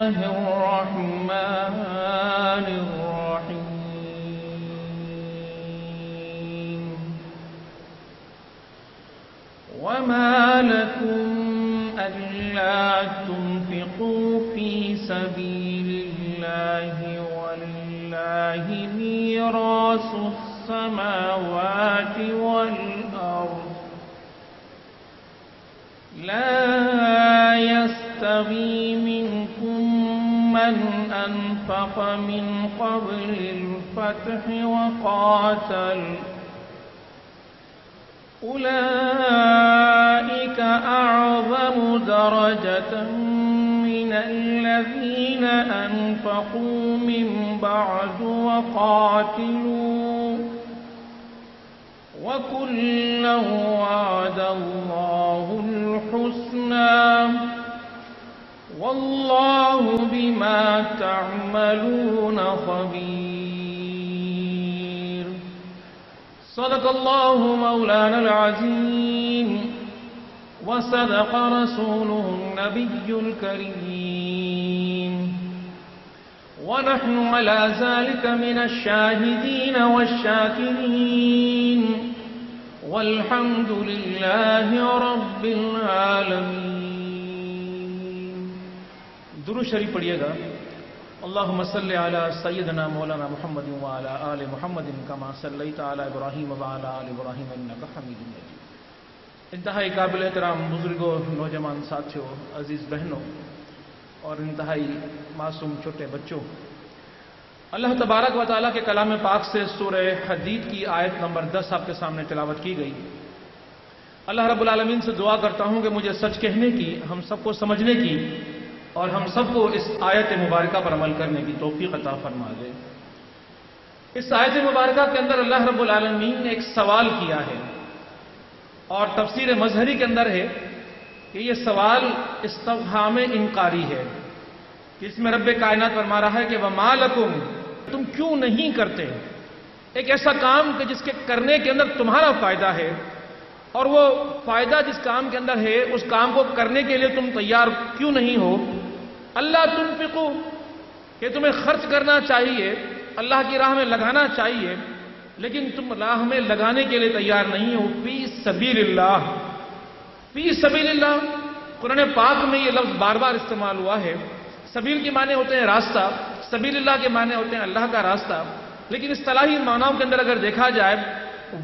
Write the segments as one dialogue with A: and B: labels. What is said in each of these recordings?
A: الرحمن الرحيم وما لكم ألا تنفقوا في سبيل الله ولله ميراث السماوات والأرض لا يستوي منكم من أنفق من قبل الفتح وقاتل أولئك أعظم درجة من الذين أنفقوا من بعد وقاتلوا وكلا وعد الله الحسنى والله بما تعملون خبير. صدق الله مولانا العظيم وصدق رسوله النبي الكريم ونحن على ذلك من الشاهدين والشاكرين والحمد لله رب العالمين. درود شریف پڑھیے گا. اللہم صلی علی سیدنا مولانا محمد وعلی آل محمد کما صلیت علی ابراہیم وعلی آل ابراہیم انک حمید مجید. انتہائی قابل احترام بزرگوں، نوجوان ساتھیوں، عزیز بہنوں اور انتہائی معصوم چھوٹے بچوں، اللہ تبارک و تعالیٰ کے کلام پاک سے سورہ حدید کی آیت نمبر 10 آپ کے سامنے تلاوت کی گئی. اللہ رب العالمین سے دعا کرتا ہوں کہ مجھے سچ کہنے کی، ہم سب کو سمجھنے کی اور ہم سب کو اس آیت مبارکہ پر عمل کرنے کی توفیق عطا فرما دے. اس آیت مبارکہ کے اندر اللہ رب العالمین نے ایک سوال کیا ہے اور تفسیر مظہری کے اندر ہے کہ یہ سوال استفہام انکاری ہے، کہ اس میں رب کائنات فرما رہا ہے کہ وَمَا لَكُمْ، تم کیوں نہیں کرتے ایک ایسا کام کہ جس کے کرنے کے اندر تمہارا فائدہ ہے، اور وہ فائدہ جس کام کے اندر ہے اس کام کو کرنے کے لیے تم تیار کیوں نہیں ہو. اللہ تنفقو، کہ تمہیں خرچ کرنا چاہیے، اللہ کی راہ میں لگانا چاہیے، لیکن تم راہ میں لگانے کے لیے تیار نہیں ہو. فی سبیل اللہ، فی سبیل اللہ، قرآن پاک میں یہ لفظ بار بار استعمال ہوا ہے. سبیل کے معنی ہوتے ہیں راستہ، سبیل اللہ کے معنی ہوتے ہیں اللہ کا راستہ، لیکن اصطلاحی معنوں کے اندر اگر دیکھا جائے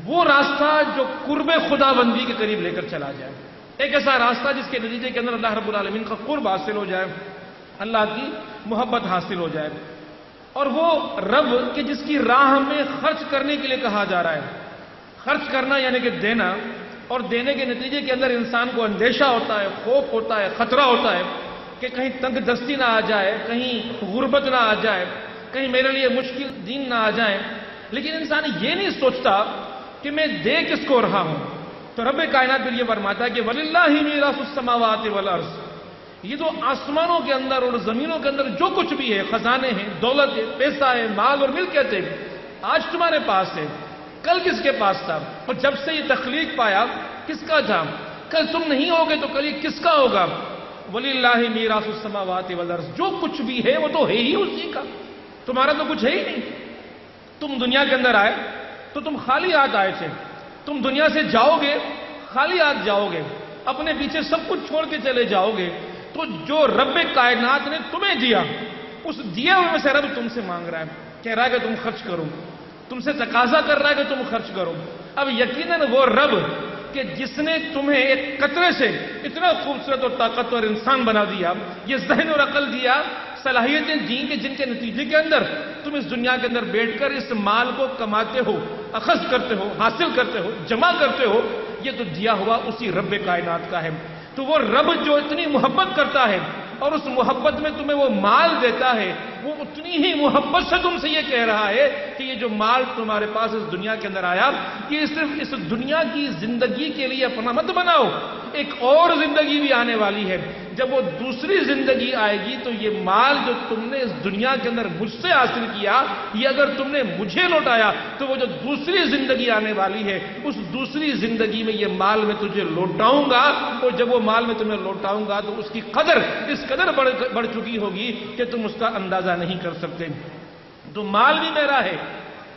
A: وہ راستہ جو قرب خدا بندی کے قریب لے کر چلا جائے، ایک ایسا راستہ جس کے نتیجے کے اندر اللہ رب العالمین کا قرب حاصل ہو جائے، اللہ کی محبت حاصل ہو جائے. اور وہ رب کہ جس کی راہ میں خرچ کرنے کے لیے کہا جا رہا ہے. خرچ کرنا یعنی کہ دینا، اور دینے کے نتیجے کے اندر انسان کو اندیشہ ہوتا ہے، خوف ہوتا ہے، خطرہ ہوتا ہے کہ کہیں تنگ دستی نہ آ جائے، کہیں غربت نہ آ جائے، کہیں میرے لیے مشکل دین نہ آ جائیں. لیکن انسان یہ نہیں سوچتا کہ میں دے کس کو رہا ہوں. تو رب کائنات پھر یہ فرماتا ہے کہ وَلِلَّهِ مِيرَاثُ السَّمَاوَاتِ وَالْأَرْضِ، یہ جو آسمانوں کے اندر اور زمینوں کے اندر جو کچھ بھی ہے، خزانے ہیں، دولت ہے، پیسہ ہے، مال اور ملکیت ہے، آج تمہارے پاس ہے، کل کس کے پاس تھا، اور جب سے یہ تخلیق پایا کس کا تھا، کل تم نہیں ہوگے تو کل یہ کس کا ہوگا. وَلِلَّهِ مِيرَاثُ السَّمَاوَاتِ وَالْأَرْضِ، جو کچھ بھی ہے وہ تو ہے ہی اسی کا، تمہارا تو کچھ ہے ہی نہیں. تم دنیا کے اندر آئے تو تم خالی ہاتھ آئے تھے، تم دنیا سے جاؤ گے خالی ہاتھ جاؤ گے، اپنے پیچھے سب کچھ چھوڑ کے چلے جاؤ گے. تو جو رب کائنات نے تمہیں دیا، اس دیے ہوئے میں سے رب تم سے مانگ رہا ہے، کہہ رہا ہے کہ تم خرچ کرو، تم سے تقاضا کر رہا ہے کہ تم خرچ کرو. اب یقیناً وہ رب کہ جس نے تمہیں ایک قطرے سے اتنا خوبصورت اور طاقتور انسان بنا دیا، یہ ذہن اور عقل دیا، صلاحیتیں دیں کہ جن کے نتیجے کے اندر تم اس دنیا کے اندر بیٹھ کر اس مال کو کماتے ہو، اخذ کرتے ہو، حاصل کرتے ہو، جمع کرتے ہو، یہ تو دیا ہوا اسی رب کائنات کا ہے. تو وہ رب جو اتنی محبت کرتا ہے اور اس محبت میں تمہیں وہ مال دیتا ہے، وہ اتنی ہی محبت سے تم سے یہ کہہ رہا ہے کہ یہ جو مال تمہارے پاس اس دنیا کے اندر آیا، یہ صرف اس دنیا کی زندگی کے لیے اپنا مت بناؤ، ایک اور زندگی بھی آنے والی ہے. جب وہ دوسری زندگی آئے گی تو یہ مال جو تم نے اس دنیا کے اندر مجھ سے حاصل کیا، یہ اگر تم نے مجھے لوٹایا تو وہ جو دوسری زندگی آنے والی ہے اس دوسری زندگی میں یہ مال میں تجھے لوٹاؤں گا، اور جب وہ مال میں تمہیں لوٹاؤں گا تو اس کی قدر اس قدر بڑھ چکی ہوگی کہ تم اس کا اندازہ نہیں کر سکتے۔ تو مال بھی میرا ہے،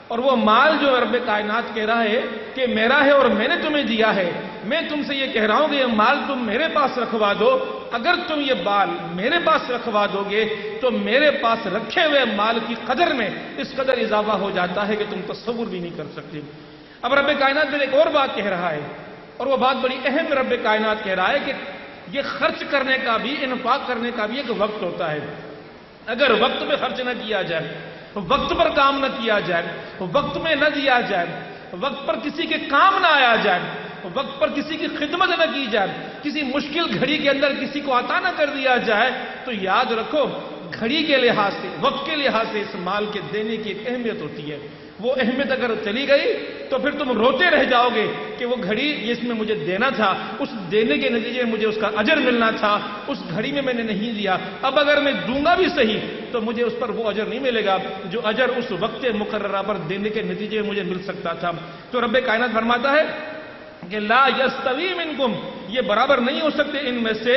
A: اور وہ مال جو رب کائنات کہہ رہا ہے کہ میرا ہے اور میں نے تمہیں دیا ہے، میں تم سے یہ کہہ رہا ہوں کہ یہ مال تم میرے پاس رکھوا دو۔ اگر تم یہ مال میرے پاس رکھوا دو گے تو میرے پاس رکھے ہوئے مال کی قدر میں اس قدر اضافہ ہو جاتا ہے کہ تم تصور بھی نہیں کر سکتے۔ اب رب کائنات میں ایک اور بات کہہ رہا ہے، اور وہ بات بڑی اہم رب کائنات کہہ رہا ہے کہ یہ خرچ کرنے کا بھی، انفاق کرنے کا بھی ایک وقت ہوتا ہے۔ اگر وقت میں خرچ نہ کیا جائے، وقت پر کام نہ کیا جائے، وقت میں نہ دیا جائے، وقت پر کسی کے کام نہ آیا جائے، وقت پر کسی کی خدمت نہ کی جائے، کسی مشکل گھڑی کے اندر کسی کو عطا نہ کر دیا جائے، تو یاد رکھو گھڑی کے لحاظ سے، وقت کے لحاظ سے اس مال کے دینے کی ایک اہمیت ہوتی ہے۔ وہ اہمیت اگر چلی گئی تو پھر تم روتے رہ جاؤ گے کہ وہ گھڑی جس میں مجھے دینا تھا، اس دینے کے نتیجے میں مجھے اس کا اجر ملنا تھا، اس گھڑی میں نے نہیں دیا، اب اگر میں دوں گا بھی صحیح تو مجھے اس پر وہ اجر نہیں ملے گا جو اجر اس وقت مقررہ پر دینے کے نتیجے میں مجھے مل سکتا تھا۔ تو رب کائنات فرماتا ہے کہ لا یستوی منکم، یہ برابر نہیں ہو سکتے ان میں سے،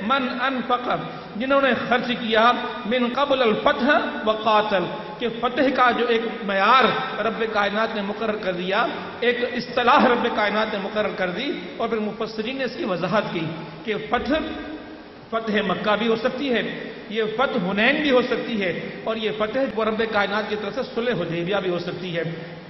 A: من انفق، جنہوں نے خرچ کیا، من قبل الفتح وقاتل، کہ فتح کا جو ایک معیار رب کائنات نے مقرر کر دیا، ایک اصطلاح رب کائنات نے مقرر کر دی، اور پھر مفسرین نے اس کی وضاحت کی کہ فتح مکہ بھی ہو سکتی ہے، یہ فتح حنین بھی ہو سکتی ہے، اور یہ فتح رب کائنات کی طرف سے صلح حدیبیہ بھی ہو سکتی ہے۔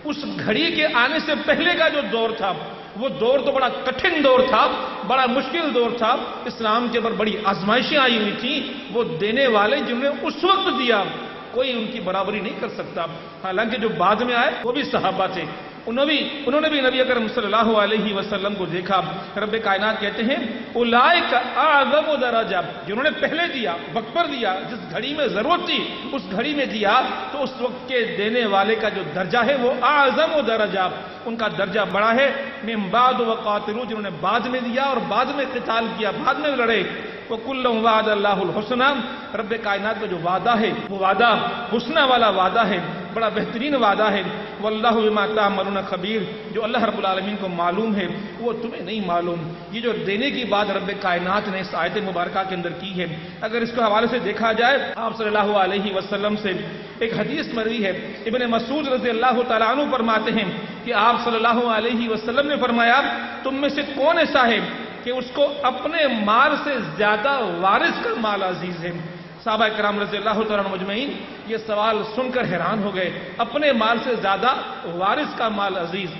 A: اس گھڑی کے آنے سے پہلے کا جو دور تھا وہ دور تو بڑا کٹھن دور تھا، بڑا مشکل دور تھا، اسلام کے اوپر بڑی آزمائشیں آئی ہوئی تھیں، وہ دینے والے جنہوں نے اس وقت دیا کوئی ان کی برابری نہیں کر سکتا۔ حالانکہ جو بعد میں آئے وہ بھی صحابہ تھے، انہوں نے بھی نبی اکرم صلی اللہ علیہ وسلم کو دیکھا۔ رب کائنات کہتے ہیں اولئک اعظم درجہ، جنہوں نے پہلے دیا، وقت پر دیا، جس گھڑی میں ضرورت تھی اس گھڑی میں دیا، تو اس وقت کے دینے والے کا جو درجہ ہے وہ اعظم درجہ، ان کا درجہ بڑا ہے۔ من بعد وقاتلوا، جنہوں نے بعد میں دیا اور بعد میں قتال کیا، بعد میں لڑے۔ وَكُلًّا وَعَدَ اللَّهُ الْحُسْنَى، رب کائنات کا جو وعدہ ہے وہ وعدہ حسنہ والا وعدہ ہے، بڑا بہترین وعدہ ہے۔ وَاللَّهُ بِمَا تَعْمَلُونَ خَبِيرٌ، جو اللہ رب العالمین کو معلوم ہے وہ تمہیں نہیں معلوم۔ یہ جو دینے کی بات رب کائنات نے اس آیت مبارکہ کے اندر کی ہے، اگر اس کے حوالے سے دیکھا جائے، آپ صلی اللہ علیہ وسلم سے ایک حدیث مروی ہے، ابن مسعود رضی اللہ تعالیٰ عنہ فرماتے ہیں کہ آپ صلی اللہ علیہ وسلم نے فرمایا تم میں سے کون ایسا ہے کہ اس کو اپنے مال سے زیادہ وارث کا مال عزیز ہے؟ صحابہ کرام رضی اللہ تعالیٰ عنہ مجمعین یہ سوال سن کر حیران ہو گئے، اپنے مال سے زیادہ وارث کا مال عزیز۔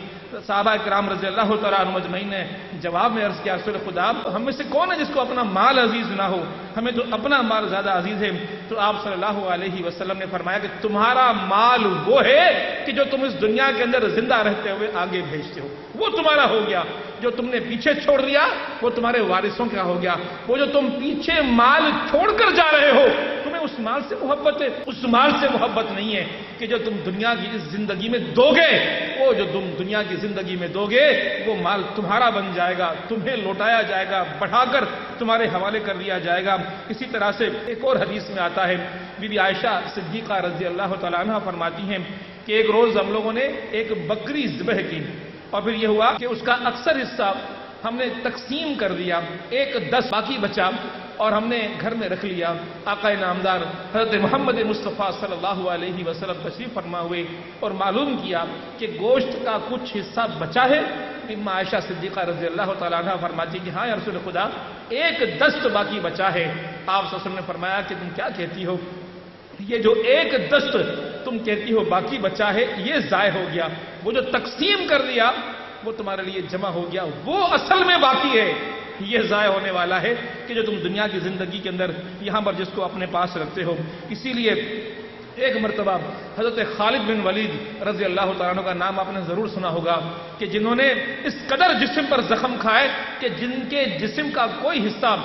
A: صحابہ کرام رضی اللہ تعالیٰ عنہ مجمعین نے جواب میں عرض کیا رسول خدا، ہم میں سے کون ہے جس کو اپنا مال عزیز نہ ہو؟ ہمیں تو اپنا مال زیادہ عزیز ہے۔ تو آپ صلی اللہ علیہ وسلم نے فرمایا کہ تمہارا مال وہ ہے کہ جو تم اس دنیا کے اندر زندہ رہتے ہوئے آگے بھیجتے ہو، وہ تمہارا ہو گیا۔ جو تم نے پیچھے چھوڑ دیا وہ تمہارے وارثوں کا ہو گیا۔ وہ جو تم پیچھے مال چھوڑ کر جا رہے ہو تمہیں اس مال سے محبت ہے، اس مال سے محبت نہیں ہے کہ جو تم دنیا کی اس زندگی میں دو گے، وہ جو تم دنیا کی زندگی میں دو گے وہ مال تمہارا بن جائے گا، تمہیں لوٹایا جائے گا، بڑھا کر تمہارے حوالے کر دیا جائے گا۔ اسی طرح سے ایک اور حدیث میں آتا ہے، بی بی عائشہ صدیقہ رضی اللہ تعالیٰ عنہ فرماتی ہیں کہ ایک روز ہم لوگوں نے ایک بکری ذبح کی، اور پھر یہ ہوا کہ اس کا اکثر حصہ ہم نے تقسیم کر دیا، 1/10 باقی بچا اور ہم نے گھر میں رکھ لیا۔ آقا نامدار حضرت محمد مصطفیٰ صلی اللہ علیہ وسلم تشریف فرما ہوئے اور معلوم کیا کہ گوشت کا کچھ حصہ بچا ہے۔ اما عائشہ صدیقہ رضی اللہ تعالیٰ عنہ فرماتی کہ ہاں یا رسول خدا 1/10 تو باقی بچا ہے۔ آپ صلی اللہ علیہ وسلم نے فرمایا کہ تم کیا کہتی ہو؟ یہ جو 1/10 تم کہتی ہو باقی بچا ہے یہ ضائع ہو گیا، وہ جو تقسیم کر دیا وہ تمہارے لیے جمع ہو گیا، وہ اصل میں باقی ہے، یہ ضائع ہونے والا ہے کہ جو تم دنیا کی زندگی کے اندر یہاں پر جس کو اپنے پاس رکھتے ہو۔ اسی لیے ایک مرتبہ حضرت خالد بن ولید رضی اللہ تعالیٰ عنہ کا نام آپ نے ضرور سنا ہوگا کہ جنہوں نے اس قدر جسم پر زخم کھائے کہ جن کے جسم کا کوئی حصہ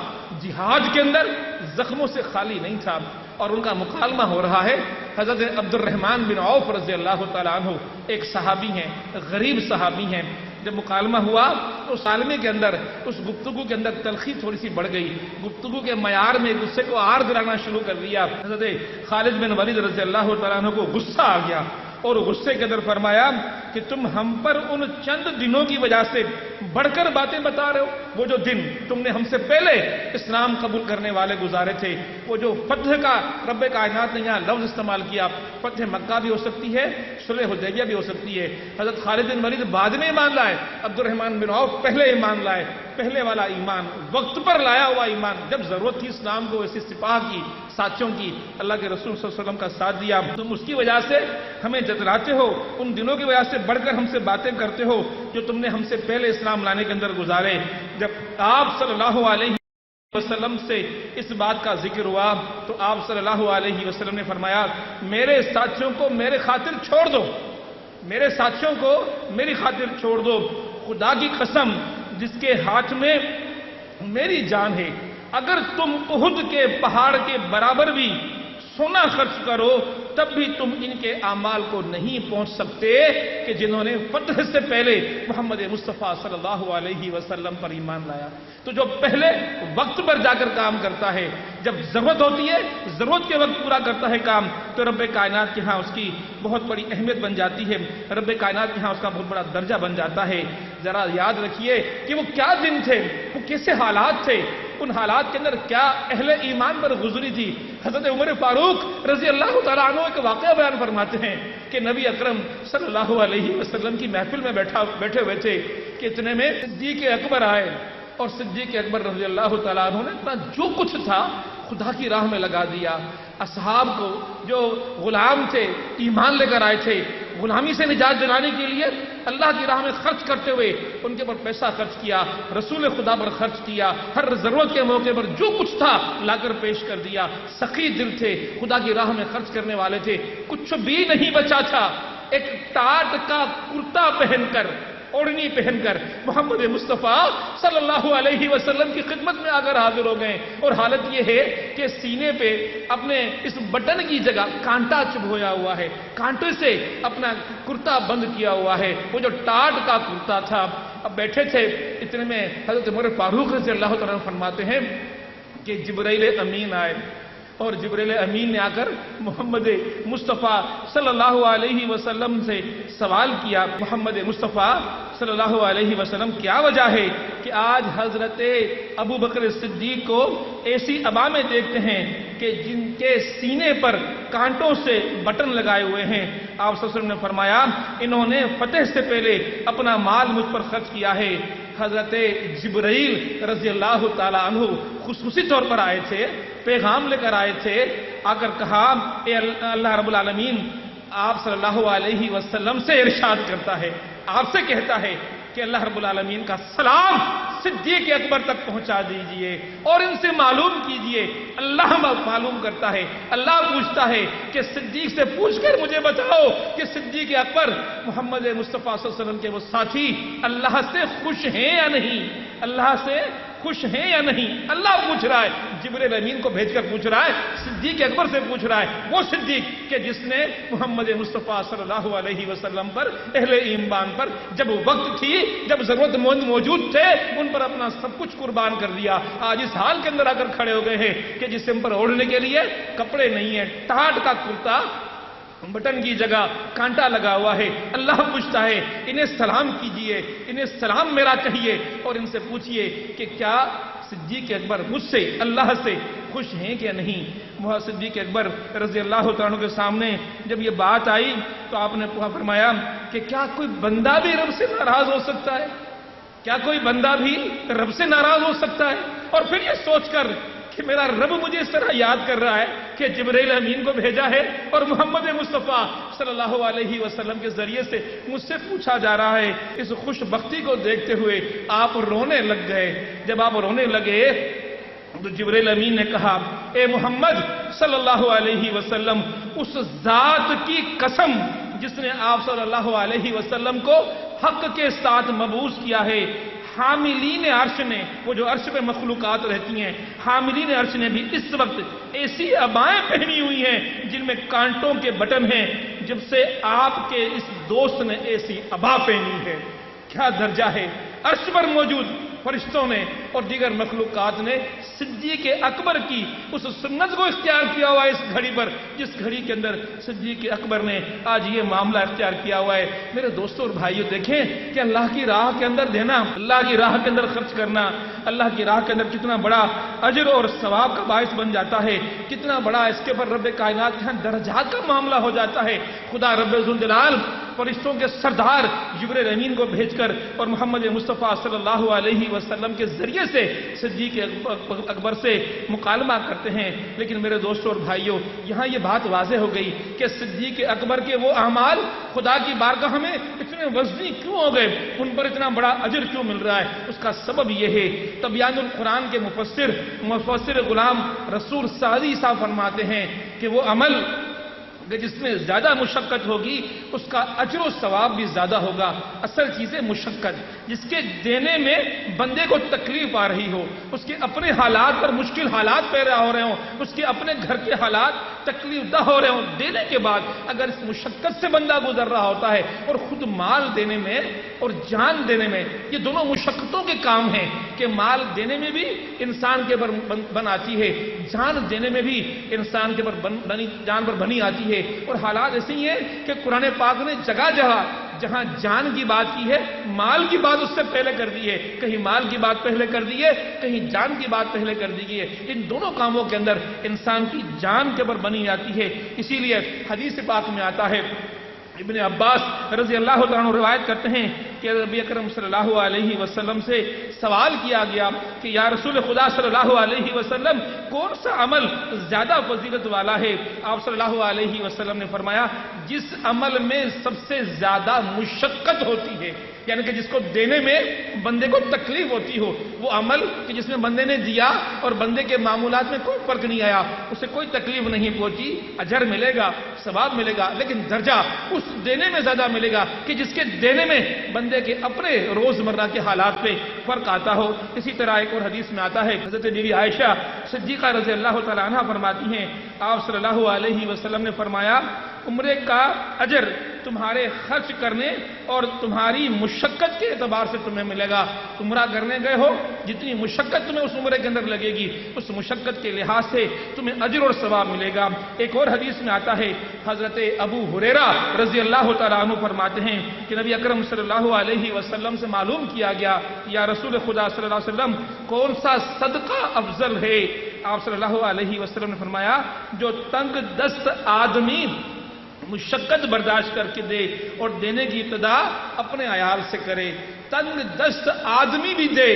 A: جہاد کے اندر زخموں سے خالی نہیں تھا، اور ان کا مکالمہ ہو رہا ہے۔ حضرت عبد الرحمن بن عوف رضی اللہ تعالیٰ عنہ ایک صحابی ہیں، غریب صحابی ہیں، جب مکالمہ ہوا تو اس عالمی کے اندر، اس گفتگو کے اندر تلخی تھوڑی سی بڑھ گئی، گفتگو کے معیار میں غصے کو آر دلانا شروع کر دیا۔ حضرت خالد بن ولید رضی اللہ تعالیٰ عنہ کو غصہ آ گیا اور غصے کے اندر فرمایا کہ تم ہم پر ان چند دنوں کی وجہ سے بڑھ کر باتیں بتا رہے ہو، وہ جو دن تم نے ہم سے پہلے اسلام قبول کرنے والے گزارے تھے، وہ جو فتح کا رب کائنات نے یہاں لفظ استعمال کیا، فتح مکہ بھی ہو سکتی ہے، صلح حدیبیہ بھی ہو سکتی ہے۔ حضرت خالد بن ولید بعد میں ایمان لائے، عبد الرحمن بن عوف پہلے ایمان لائے، پہلے والا ایمان، وقت پر لایا ہوا ایمان، جب ضرورت تھی اسلام کو ایسی سپاہ کی، ساتھیوں کی، اللہ کے رسول صلی اللہ علیہ وسلم کا ساتھ دیا۔ تم اس کی وجہ سے ہمیں جتلاتے ہو، ان دنوں کی وجہ سے بڑھ کر ہم سے باتیں کرتے ہو جو تم نے ہم سے پہلے اسلام لانے کے اندر گزارے۔ جب آپ صلی اللہ علیہ وسلم سے اس بات کا ذکر ہوا تو آپ صلی اللہ علیہ وسلم نے فرمایا میرے ساتھیوں کو میرے خاطر چھوڑ دو، میرے ساتھیوں کو میری خاطر چھوڑ دو، خدا کی قسم جس کے ہاتھ میں میری جان ہے، اگر تم احد کے پہاڑ کے برابر بھی سونا خرچ کرو تب بھی تم ان کے اعمال کو نہیں پہنچ سکتے کہ جنہوں نے فتح سے پہلے محمد مصطفیٰ صلی اللہ علیہ وسلم پر ایمان لایا۔ تو جو پہلے وقت پر جا کر کام کرتا ہے، جب ضرورت ہوتی ہے ضرورت کے وقت پورا کرتا ہے کام، تو رب کائنات کے ہاں اس کی بہت بڑی اہمیت بن جاتی ہے، رب کائنات کے ہاں اس کا بہت بڑا درجہ بن جاتا ہے۔ ذرا یاد رکھیے کہ وہ کیا دن تھے، وہ کیسے حالات تھے، ان حالات کے اندر کیا اہل ایمان پر گزری تھی۔ حضرت عمر فاروق رضی اللہ تعالیٰ عنہ ایک واقعہ بیان فرماتے ہیں کہ نبی اکرم صلی اللہ علیہ وسلم کی محفل میں بیٹھے ہوئے تھے کہ اتنے میں صدیق اکبر آئے، اور صدیق اکبر رضی اللہ تعالیٰ عنہ نے اپنا جو کچھ تھا خدا کی راہ میں لگا دیا۔ اصحاب کو جو غلام تھے، ایمان لے کر آئے تھے، غلامی سے نجات دلانے کے لیے اللہ کی راہ میں خرچ کرتے ہوئے ان کے پر پیسہ خرچ کیا، رسول خدا پر خرچ کیا، ہر ضرورت کے موقع پر جو کچھ تھا لا کر پیش کر دیا۔ سخی دل تھے، خدا کی راہ میں خرچ کرنے والے تھے، کچھ بھی نہیں بچا تھا۔ ایک ٹاٹ کا کرتا پہن کر، اوڑھنی پہن کر محمد مصطفیٰ صلی اللہ علیہ وسلم کی خدمت میں آ کر حاضر ہو گئے، اور حالت یہ ہے کہ سینے پہ اپنے اس بٹن کی جگہ کانٹا چبھویا ہوا ہے، کانٹے سے اپنا کرتا بند کیا ہوا ہے، وہ جو ٹاٹ کا کرتا تھا۔ اب بیٹھے تھے، اتنے میں حضرت عمر فاروق رضی اللہ تعالیٰ عنہ فرماتے ہیں کہ جبرائیل امین آئے، اور جبرائیل امین نے آ کر محمد مصطفیٰ صلی اللہ علیہ وسلم سے سوال کیا، محمد مصطفیٰ صلی اللہ علیہ وسلم کیا وجہ ہے کہ آج حضرت ابو بکر صدیق کو ایسی عبا میں دیکھتے ہیں کہ جن کے سینے پر کانٹوں سے بٹن لگائے ہوئے ہیں؟ آپ صلی اللہ علیہ وسلم نے فرمایا انہوں نے فتح سے پہلے اپنا مال مجھ پر خرچ کیا ہے۔ حضرت جبرائیل رضی اللہ تعالیٰ عنہ خصوصی طور پر آئے تھے، پیغام لے کر آئے تھے، آ کر کہا اے اللہ رب العالمین آپ صلی اللہ علیہ وسلم سے ارشاد کرتا ہے، آپ سے کہتا ہے کہ اللہ رب العالمین کا سلام صدیق اکبر تک پہنچا دیجئے اور ان سے معلوم کیجئے، اللہ معلوم کرتا ہے، اللہ پوچھتا ہے کہ صدیق سے پوچھ کر مجھے بتاؤ کہ صدیق اکبر محمد مصطفیٰ صلی اللہ علیہ وسلم کے وہ ساتھی اللہ سے خوش ہیں یا نہیں، اللہ سے خوش ہیں یا نہیں، اللہ پوچھ رہا ہے، جبرائیل امین کو بھیج کر پوچھ رہا ہے، صدیق اکبر سے پوچھ رہا ہے، وہ صدیق کہ جس نے محمد مصطفیٰ صلی اللہ علیہ وسلم پر، اہل ایمان پر جب وقت تھی، جب ضرورت مند موجود تھے، ان پر اپنا سب کچھ قربان کر دیا۔ آج اس حال کے اندر آ کر کھڑے ہو گئے ہیں کہ جسم پر اوڑھنے کے لیے کپڑے نہیں ہیں، ٹاٹ کا کرتا، بٹن کی جگہ کانٹا لگا ہوا ہے۔ اللہ پوچھتا ہے انہیں سلام کیجئے، انہیں سلام میرا کہیے، اور ان سے پوچھئے کہ کیا صدیق اکبر مجھ سے، اللہ سے خوش ہیں کہ نہیں۔ صدیق اکبر رضی اللہ عنہ کے سامنے جب یہ بات آئی تو آپ نے فرمایا کہ کیا کوئی بندہ بھی رب سے ناراض ہو سکتا ہے، کیا کوئی بندہ بھی رب سے ناراض ہو سکتا ہے؟ اور پھر یہ سوچ کر کہ میرا رب مجھے اس طرح یاد کر رہا ہے کہ جبرائیل امین کو بھیجا ہے اور محمد مصطفیٰ صلی اللہ علیہ وسلم کے ذریعے سے مجھ سے پوچھا جا رہا ہے، اس خوش بختی کو دیکھتے ہوئے آپ رونے لگ گئے۔ جب آپ رونے لگے تو جبرائیل امین نے کہا اے محمد صلی اللہ علیہ وسلم، اس ذات کی قسم جس نے آپ صلی اللہ علیہ وسلم کو حق کے ساتھ مبعوث کیا ہے، حاملین عرش نے، وہ جو عرش پہ مخلوقات رہتی ہیں، حاملین عرش نے بھی اس وقت ایسی عبائیں پہنی ہوئی ہیں جن میں کانٹوں کے بٹن ہیں، جب سے آپ کے اس دوست نے ایسی عبا پہنی ہے۔ کیا درجہ ہے، عرش پر موجود فرشتوں نے اور دیگر مخلوقات نے صدیق اکبر کی اس سنت کو اختیار کیا ہوا ہے اس گھڑی پر، جس گھڑی کے اندر صدیق اکبر نے آج یہ معاملہ اختیار کیا ہوا ہے۔ میرے دوستوں اور بھائیوں، دیکھیں کہ اللہ کی راہ کے اندر دینا، اللہ کی راہ کے اندر خرچ کرنا، اللہ کی راہ کے اندر کتنا بڑا اجر اور ثواب کا باعث بن جاتا ہے، کتنا بڑا اس کے پر رب کائنات کے درجات کا معاملہ ہو جاتا ہے۔ خدا رب ذوالجلال فرشتوں کے سردار جبرائیل امین کو بھیج کر اور محمد مصطفیٰ صلی اللہ علیہ وسلم کے ذریعے سے صدیق اکبر سے مکالمہ کرتے ہیں۔ لیکن میرے دوستوں اور بھائیوں، یہاں یہ بات واضح ہو گئی کہ صدیق اکبر کے وہ اعمال خدا کی بارگاہ میں اتنے وزنی کیوں ہو گئے، ان پر اتنا بڑا اجر کیوں مل رہا ہے؟ اس کا سبب یہ ہے، تبیان القرآن کے مفسر غلام رسول سعدی صاحب فرماتے ہیں کہ وہ عمل کہ جس میں زیادہ مشقت ہوگی اس کا اجر و ثواب بھی زیادہ ہوگا۔ اصل چیز ہے مشقت، جس کے دینے میں بندے کو تکلیف آ رہی ہو، اس کے اپنے حالات پر مشکل حالات پیدا ہو رہے ہوں، اس کے اپنے گھر کے حالات تکلیف دہ ہو رہے ہوں، دینے کے بعد اگر اس مشقت سے بندہ گزر رہا ہوتا ہے، اور خود مال دینے میں اور جان دینے میں، یہ دونوں مشقتوں کے کام ہیں کہ مال دینے میں بھی انسان کے پر بن آتی ہے، جان دینے میں بھی انسان کے پر جان پر بنی آتی ہے۔ اور حالات ایسے ہی ہیں کہ قرآن پاک نے جگہ جگہ جہاں جان کی بات کی ہے، مال کی بات اس سے پہلے کر دی ہے، کہیں مال کی بات پہلے کر دی ہے، کہیں جان کی بات پہلے کر دی ہے۔ ان دونوں کاموں کے اندر انسان کی جان کے پر بنی آتی ہے۔ اسی لیے حدیث پاک میں آتا ہے، ابن عباس رضی اللہ تعالیٰ عنہ روایت کرتے ہیں کہ نبی اکرم صلی اللہ علیہ وسلم سے سوال کیا گیا کہ یا رسول خدا صلی اللہ علیہ وسلم، کون سا عمل زیادہ فضیلت والا ہے؟ آپ صلی اللہ علیہ وسلم نے فرمایا، جس عمل میں سب سے زیادہ مشقت ہوتی ہے، یعنی کہ جس کو دینے میں بندے کو تکلیف ہوتی ہو، وہ عمل کہ جس میں بندے نے دیا اور بندے کے معمولات میں کوئی فرق نہیں آیا، اسے کوئی تکلیف نہیں پہنچی، اجر ملے گا، ثواب ملے گا، لیکن درجہ اس دینے میں زیادہ ملے گا کہ جس کے دینے میں بندے کے اپنے روزمرہ کے حالات پہ فرق آتا ہو۔ اسی طرح ایک اور حدیث میں آتا ہے، حضرت بیوی عائشہ صدیقہ رضی اللہ تعالیٰ عنہ فرماتی ہیں، آپ صلی اللہ علیہ وسلم نے فرمایا، عمرے کا اجر تمہارے خرچ کرنے اور تمہاری مشقت کے اعتبار سے تمہیں ملے گا۔ عمرہ کرنے گئے ہو، جتنی مشقت تمہیں اس عمرے کے اندر لگے گی، اس مشقت کے لحاظ سے تمہیں اجر اور ثواب ملے گا۔ ایک اور حدیث میں آتا ہے، حضرت ابو ہریرہ رضی اللہ تعالیٰ عنہ فرماتے ہیں کہ نبی اکرم صلی اللہ علیہ وسلم سے معلوم کیا گیا، یا رسول خدا صلی اللہ علیہ وسلم، کون سا صدقہ افضل ہے؟ آپ صلی اللہ علیہ وسلم نے فرمایا، جو تنگ دست آدمی مشقت برداشت کر کے دے اور دینے کی ابتدا اپنے عیال سے کرے۔ تنگ دست آدمی بھی دے،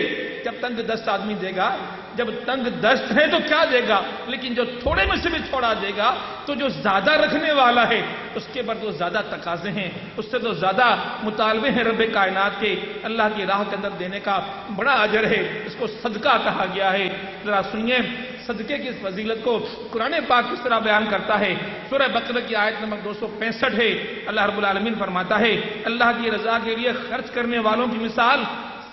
A: جب تنگ دست آدمی دے گا، جب تنگ دست ہے تو کیا دے گا، لیکن جو تھوڑے میں سے بھی تھوڑا دے گا تو جو زیادہ رکھنے والا ہے اس کے پر تو زیادہ تقاضے ہیں، اس سے تو زیادہ مطالبے ہیں رب کائنات کے۔ اللہ کی راہ کے اندر دینے کا بڑا اجر ہے، اس کو صدقہ کہا گیا ہے۔ ذرا سنیے صدقے کی اس فضیلت کو قرآن پاک کس طرح بیان کرتا ہے۔ سورہ بقرہ کی آیت نمبر 265 ہے، اللہ رب العالمین فرماتا ہے، اللہ کی رضا کے لیے خرچ کرنے والوں کی مثال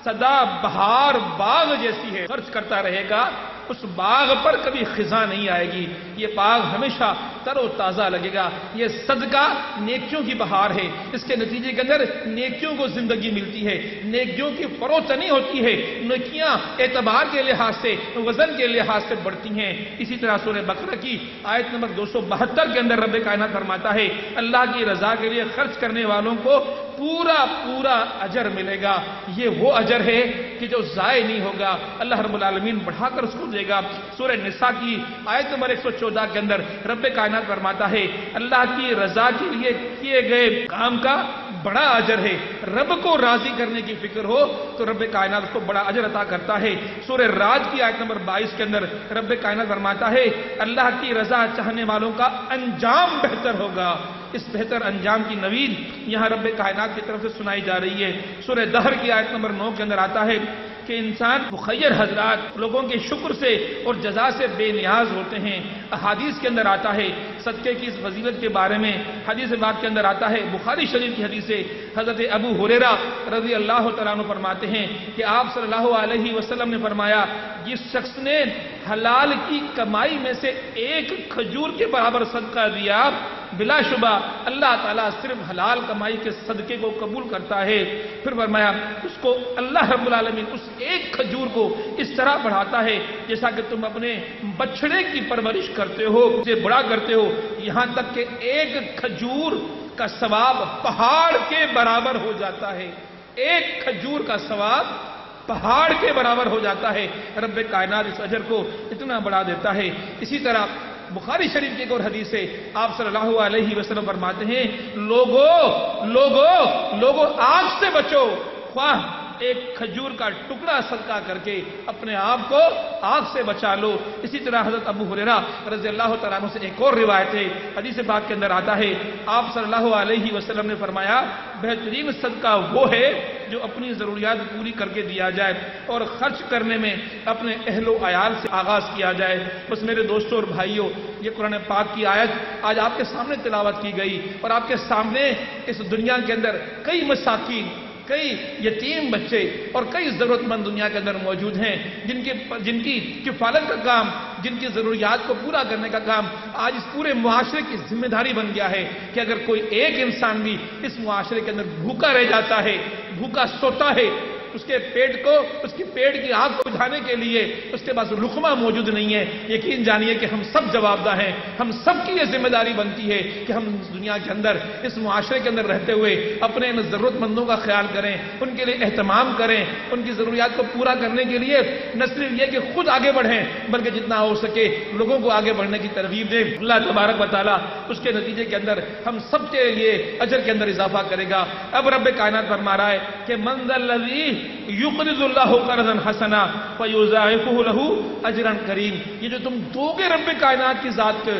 A: سدا بہار باغ جیسی ہے۔ خرچ کرتا رہے گا، اس باغ پر کبھی خزاں نہیں آئے گی، یہ باغ ہمیشہ تر و تازہ لگے گا۔ یہ صدقہ نیکیوں کی بہار ہے، اس کے نتیجے کے اندر نیکیوں کو زندگی ملتی ہے، نیکیوں کی فروتنی ہوتی ہے، نیکیاں اعتبار کے لحاظ سے، وزن کے لحاظ سے بڑھتی ہیں۔ اسی طرح سورہ بقرہ کی آیت نمبر 272 کے اندر رب کائنات فرماتا ہے، اللہ کی رضا کے لیے خرچ کرنے والوں کو پورا پورا اجر ملے گا۔ یہ وہ اجر ہے کہ جو ضائع نہیں ہوگا، اللہ رب العالمین بڑھا کر اس کو دے گا۔ سورہ نساء کی آیت نمبر 114 کے اندر رب کائنات فرماتا ہے، اللہ کی رضا کے لیے کیے گئے کام کا بڑا اجر ہے۔ رب کو راضی کرنے کی فکر ہو تو رب کائنات کو بڑا اجر عطا کرتا ہے۔ سورہ راج کی آیت نمبر 22 کے اندر رب کائنات فرماتا ہے، اللہ کی رضا چاہنے والوں کا انجام بہتر ہوگا۔ اس بہتر انجام کی نوید یہاں رب کائنات کی طرف سے سنائی جا رہی ہے۔ سورہ دہر کی آیت نمبر 9 کے اندر آتا ہے کہ انسان مخیر حضرات لوگوں کے شکر سے اور جزا سے بے نیاز ہوتے ہیں۔ احادیث کے اندر آتا ہے صدقے کی اس فضیلت کے بارے میں، حدیث پاک کے اندر آتا ہے، بخاری شریف کی حدیث سے حضرت ابو ہریرہ رضی اللہ تعالیٰ عنہ فرماتے ہیں کہ آپ صلی اللہ علیہ وسلم نے فرمایا، جس شخص نے حلال کی کمائی میں سے ایک کھجور کے برابر صدقہ دیا، بلا شبہ اللہ تعالیٰ صرف حلال کمائی کے صدقے کو قبول کرتا ہے۔ پھر فرمایا اس کو اللہ رب العالمین اس ایک کھجور کو اس طرح بڑھاتا ہے جیسا کہ تم اپنے بچڑے کی پرورش کرتے ہو، اسے بڑا کرتے ہو، یہاں تک کہ ایک کھجور کا ثواب پہاڑ کے برابر ہو جاتا ہے۔ ایک کھجور کا ثواب پہاڑ کے برابر ہو جاتا ہے۔ رب کائنات اس اجر کو اتنا بڑھا دیتا ہے۔ اسی طرح بخاری شریف کی ایک اور حدیث ہے، آپ صلی اللہ علیہ وسلم فرماتے ہیں، لوگو آگ سے بچو، خواہ ایک کھجور کا ٹکڑا صدقہ کر کے اپنے آپ کو آگ سے بچا لو۔ اسی طرح حضرت ابو ہریرہ رضی اللہ تعالیٰ عنہ سے ایک اور روایت ہے، حدیث پاک کے اندر آتا ہے، آپ صلی اللہ علیہ وسلم نے فرمایا، بہترین صدقہ وہ ہے جو اپنی ضروریات پوری کر کے دیا جائے اور خرچ کرنے میں اپنے اہل و عیال سے آغاز کیا جائے۔ بس میرے دوستوں اور بھائیوں، یہ قرآن پاک کی آیت آج آپ کے سامنے تلاوت کی گئی اور آپ کے سامنے اس دنیا کے اندر کئی مساکین، کئی یتیم بچے اور کئی ضرورت مند دنیا کے اندر موجود ہیں جن کی کفالت کا کام، جن کی ضروریات کو پورا کرنے کا کام آج اس پورے معاشرے کی ذمہ داری بن گیا ہے کہ اگر کوئی ایک انسان بھی اس معاشرے کے اندر بھوکا رہ جاتا ہے، بھوکا سوتا ہے، اس کے پیٹ کو، اس کی پیٹ کی آگ کو بجھانے کے لیے اس کے پاس لقمہ موجود نہیں ہے، یقین جانیے کہ ہم سب جوابدہ ہیں۔ ہم سب کی یہ ذمہ داری بنتی ہے کہ ہم اس دنیا کے اندر، اس معاشرے کے اندر رہتے ہوئے اپنے ان ضرورت مندوں کا خیال کریں، ان کے لیے اہتمام کریں، ان کی ضروریات کو پورا کرنے کے لیے نہ صرف یہ کہ خود آگے بڑھیں بلکہ جتنا ہو سکے لوگوں کو آگے بڑھنے کی ترغیب دیں۔ اللہ تبارک و تعالیٰ اس کے نتیجے کے اندر ہم سب کے لیے اجر کے اندر اضافہ کرے گا۔ اب رب کائنات فرما رہا ہے کہ من ذا الذی یقرض اللہ قرضا حسنا فیضاعفہ لہ اجرا کریم، یہ جو تم دو گے رب کائنات کی ذات کے،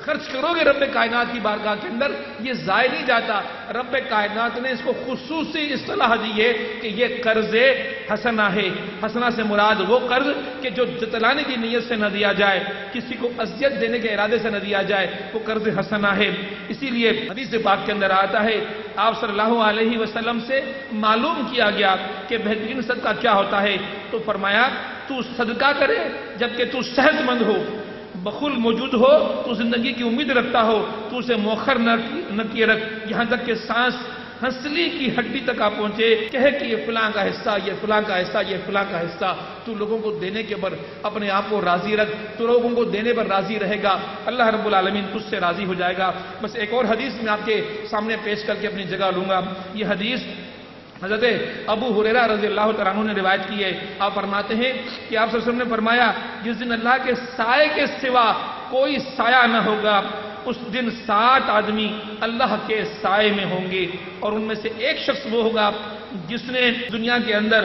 A: خرچ کرو گے رب کائنات کی بارگاہ کے اندر، یہ ضائع نہیں جاتا۔ رب کائنات نے اس کو خصوصی اصطلاح دی ہے کہ یہ قرض حسنہ ہے۔ حسنہ سے مراد وہ قرض کہ جو جتلانے کی نیت سے نہ دیا جائے، کسی کو اذیت دینے کے ارادے سے نہ دیا جائے، وہ قرض حسنہ ہے۔ اسی لیے حدیث پاک کے اندر آتا ہے، آپ صلی اللہ علیہ وسلم سے معلوم کیا گیا کہ بہترین صدقہ کیا ہوتا ہے، تو فرمایا تو صدقہ کرے جبکہ تو صحت مند ہو، بخل موجود ہو، تو زندگی کی امید رکھتا ہو، تو اسے مؤخر نہ کیے رکھ یہاں تک کہ سانس ہنسلی کی ہڈی تک آ پہنچے، کہے کہ یہ فلاں کا حصہ، یہ فلاں کا حصہ، یہ فلاں کا حصہ۔ تو لوگوں کو دینے کے پر اپنے آپ کو راضی رکھ، تو لوگوں کو دینے پر راضی رہے گا، اللہ رب العالمین تجھ سے راضی ہو جائے گا۔ بس ایک اور حدیث میں آپ کے سامنے پیش کر کے اپنی جگہ لوں گا۔ یہ حدیث حضرت ابو ہریرہ رضی اللہ تعالیٰ عنہ نے روایت کی ہے۔ آپ فرماتے ہیں کہ آپ صلی اللہ علیہ وسلم نے فرمایا، جس دن اللہ کے سائے کے سوا کوئی سایہ نہ ہوگا، اس دن 60 آدمی اللہ کے سائے میں ہوں گے، اور ان میں سے ایک شخص وہ ہوگا جس نے دنیا کے اندر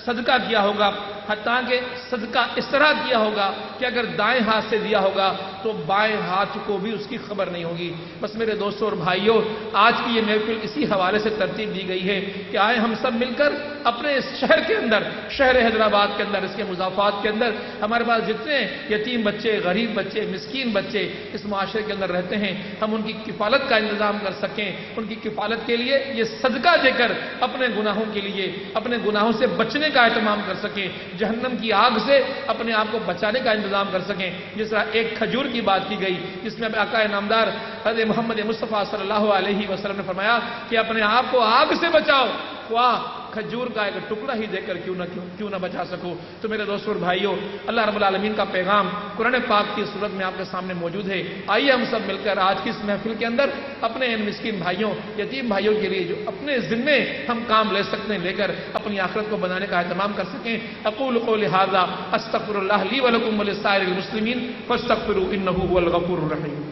A: صدقہ کیا ہوگا، حتیٰ کہ صدقہ اس طرح کیا ہوگا کہ اگر دائیں ہاتھ سے دیا ہوگا تو بائیں ہاتھ کو بھی اس کی خبر نہیں ہوگی۔ بس میرے دوستوں اور بھائیوں، آج کی یہ محفل اسی حوالے سے ترتیب دی گئی ہے کہ آئے ہم سب مل کر اپنے اس شہر کے اندر، شہر حیدرآباد کے اندر، اس کے مضافات کے اندر ہمارے پاس جتنے یتیم بچے، غریب بچے، مسکین بچے اس معاشرے کے اندر رہتے ہیں، ہم ان کی کفالت کا انتظام کر سکیں، ان کی کفالت کے لیے یہ صدقہ دے کر اپنے گناہوں کے لیے، اپنے گناہوں سے بچنے کا اہتمام کر سکیں، جہنم کی آگ سے اپنے آپ کو بچانے کا انتظام کر سکیں۔ جس طرح ایک کھجور کی بات کی گئی جس میں آقا نامدار حضرت محمد مصطفیٰ صلی اللہ علیہ وسلم نے فرمایا کہ اپنے آپ کو آگ سے بچاؤ، خواہ کھجور کا ایک ٹکڑا ہی دے کر کیوں نہ بچا سکو۔ تو میرے دوستوں اور بھائیوں، اللہ رب العالمین کا پیغام قرآن پاک کی صورت میں آپ کے سامنے موجود ہے۔ آئیے ہم سب مل کر آج کی اس محفل کے اندر اپنے ان مسکین بھائیوں، یتیم بھائیوں کے لیے جو اپنے ذمے ہم کام لے سکتے ہیں، لے کر اپنی آخرت کو بنانے کا اہتمام کر سکیں۔ اقول قولی ھذا استغفر اللہ لی ولکم ولسائر المسلمین فاستغفروا انہ ھو الغفور الرحیم۔